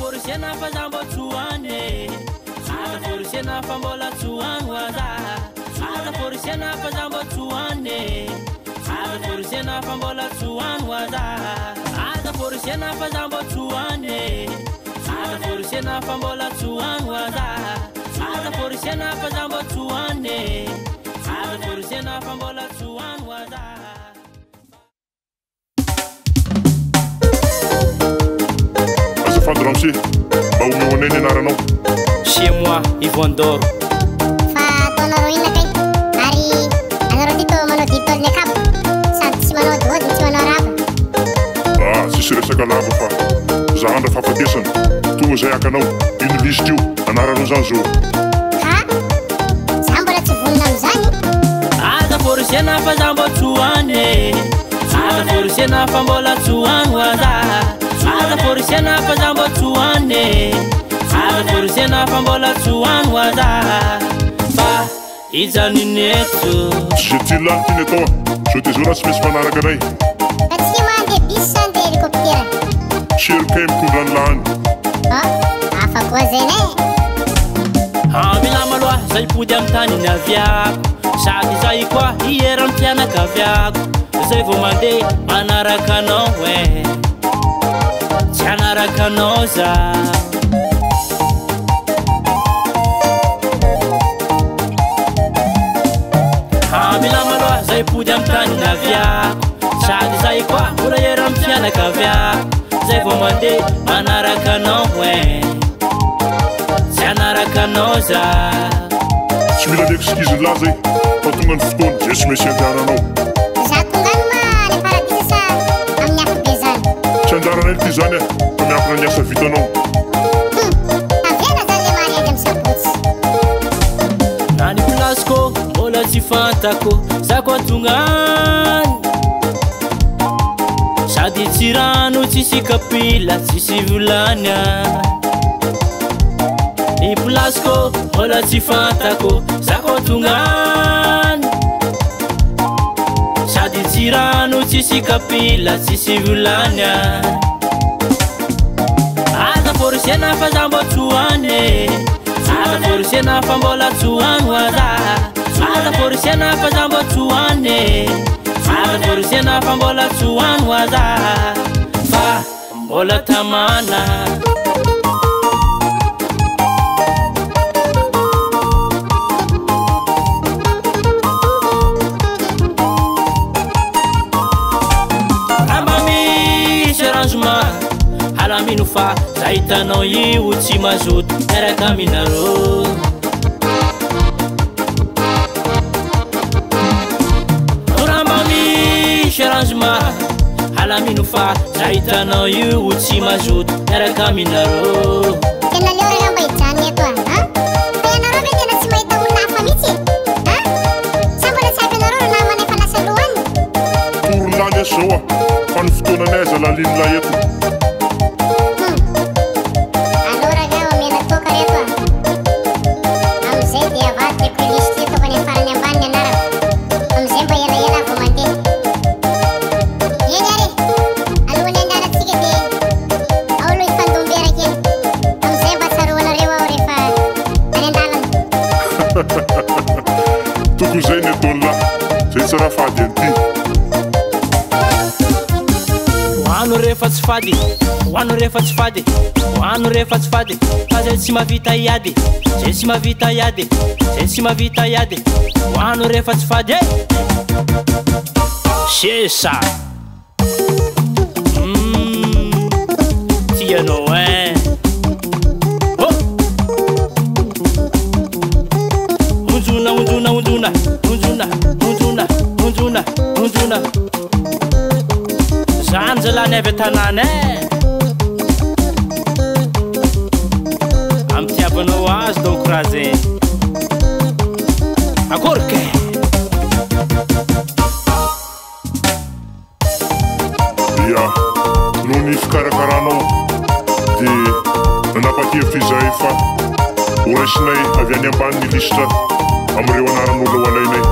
forcena fazambo tuane Ada forcena fambola tuan waza Ada forcena fazambo tuane Ada forcena fambola tuan waza Ada forcena fazambo tuane Ada forcena fambola tuan waza Ada forcena fazambo tuane Ada forcena fambola tuan waza Ramsey, bah on est né chez moi, Yvonne d'Or. Fa tonoro ina kay. Ari, anoro dito mano dito ne kap. Sa si mano do si mano rap. Ah, si sira sa kalabo fa. Zahanda fa fatesan. Tu za yakano, in listiu, anara no zanzo. Ha? Sambola tsivunna mzani. Ada forcena fazambo tuane. Ada forcena fambola tuan waza. Ada forcena fazambo tuane Ada forcena fambola tuan waza Fa izani neto Je t'ai là qui n'est je te jure que je vais faire un Parce que moi des bis de hélicoptère Chez le camp pour dans l'an Oh, afa quoi zene Bila malwa zay podi am tany naviako Sady zay koa hiera ampianaka aviako Zay vao mandeha manaraka anao Tianaraka anao za Mila maloha zay pody am tany naviako Sady zay koa mbola hiera ampianaka aviako Zay vao mandeha manaraka anao Tianaraka anao za Tsy mila d'excuse là zay fa tonga ny fotoana je tsy maintsy anjaranao Za tongany ma le paradisa sa amin'ny akobezany Tsy anjaranay ty zany fa miankina ny asa vitanao Aviana zany le mariage amin'ny sabotsy Na ny plasiko mbola tsy fantako Za koa tongany Sady tsy rano tsisy kapila tsisy volanya Ny plasiko mbola tsy fantako Za koa tongany Sady tsy rano tsisy kapila tsisy volanya Ada forcena fazambo tuane Ada forcena fambola tuan waza Ada forcena fazambo tuane Ada forcena fambola tuan waza Fa mbola tamana Halamino fa zaitanao io tsy mazoto miaraka aminareo Ramba misy arrangement Halamino fa zaitanao io tsy mazoto miaraka aminareo Tena leo ramba ijany eto ha? Fa ianareo ve tena tsy mahita olona hafa mihitsy? Ha? Sa mbola tsy hampy ianareo namana efa lasa lohany? Toron'any eto zao fa ny fotoananay aza lalinona eto Toko zay ny ataon'la zay tsy raha fady an'ity Hoano rehefa tsy fady Hoano rehefa tsy fady Hoano rehefa tsy fady Fa zay tsy mavita iady Zay tsy mavita iady Zay tsy mavita iady Hoano rehefa tsy fady Sesa Tianao Unzuna, unzuna, unzuna Unzuna, unzuna, unzuna, unzuna Zany zalany avy tanàna Amitiavanao azy donc raha zay Akory ke Ia, noho ny fikarakaranao dia nanapa-kevitra izay fa ho raisinay avy any ambany ny lisitra amin'ireo anaran'olona ho alainay